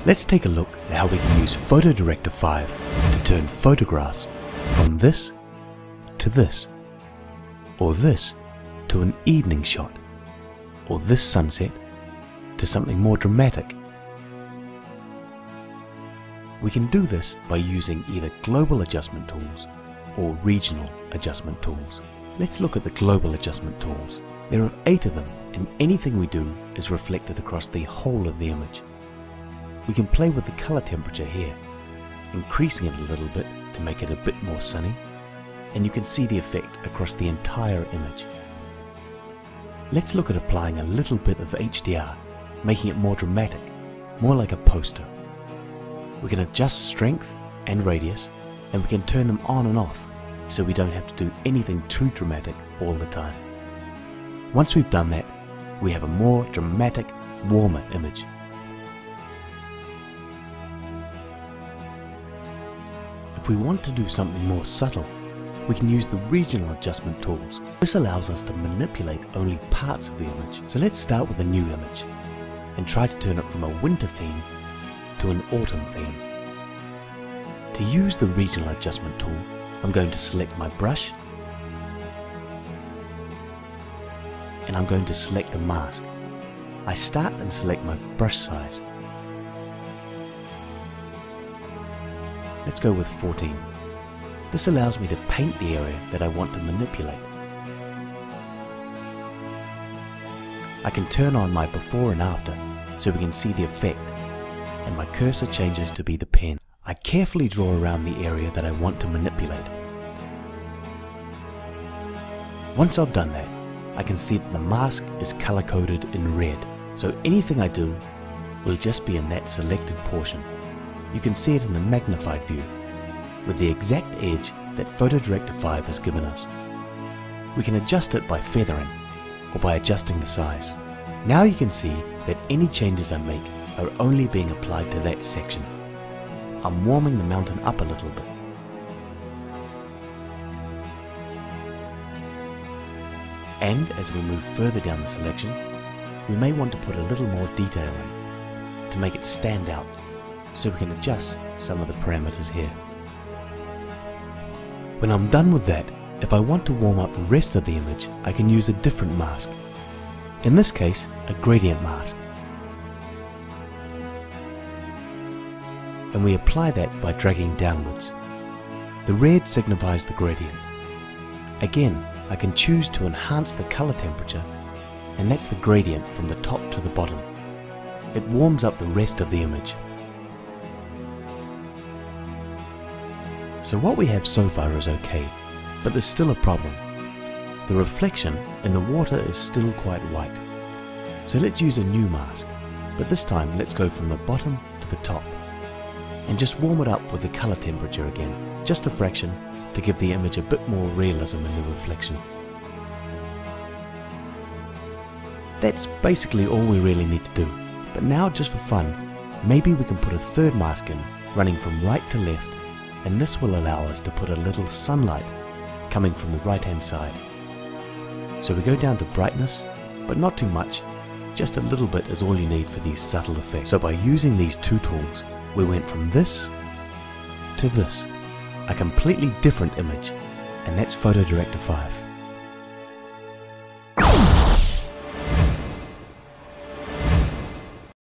Let's take a look at how we can use PhotoDirector 5 to turn photographs from this to this, or this to an evening shot, or this sunset to something more dramatic. We can do this by using either global adjustment tools or regional adjustment tools. Let's look at the global adjustment tools. There are 8 of them, and anything we do is reflected across the whole of the image. We can play with the color temperature here, increasing it a little bit to make it a bit more sunny, and you can see the effect across the entire image. Let's look at applying a little bit of HDR, making it more dramatic, more like a poster. We can adjust strength and radius, and we can turn them on and off so we don't have to do anything too dramatic all the time. Once we've done that, we have a more dramatic, warmer image. If we want to do something more subtle, we can use the regional adjustment tools. This allows us to manipulate only parts of the image. So let's start with a new image and try to turn it from a winter theme to an autumn theme. To use the regional adjustment tool, I'm going to select my brush and I'm going to select a mask. I start and select my brush size. Let's go with 14. This allows me to paint the area that I want to manipulate. I can turn on my before and after so we can see the effect, and my cursor changes to be the pen. I carefully draw around the area that I want to manipulate. Once I've done that, I can see that the mask is color coded in red, so anything I do will just be in that selected portion. You can see it in a magnified view, with the exact edge that PhotoDirector 5 has given us. We can adjust it by feathering, or by adjusting the size. Now you can see that any changes I make are only being applied to that section. I'm warming the mountain up a little bit. And as we move further down the selection, we may want to put a little more detail in to make it stand out, so we can adjust some of the parameters here. When I'm done with that, if I want to warm up the rest of the image, I can use a different mask. In this case, a gradient mask. And we apply that by dragging downwards. The red signifies the gradient. Again, I can choose to enhance the color temperature, and that's the gradient from the top to the bottom. It warms up the rest of the image. So what we have so far is okay, but there's still a problem. The reflection in the water is still quite white. So let's use a new mask, but this time let's go from the bottom to the top and just warm it up with the color temperature again, just a fraction, to give the image a bit more realism in the reflection. That's basically all we really need to do. But now, just for fun, maybe we can put a third mask in, running from right to left, and this will allow us to put a little sunlight coming from the right hand side. So we go down to brightness, but not too much, just a little bit is all you need for these subtle effects. So by using these two tools, we went from this to this, a completely different image, and that's PhotoDirector 5.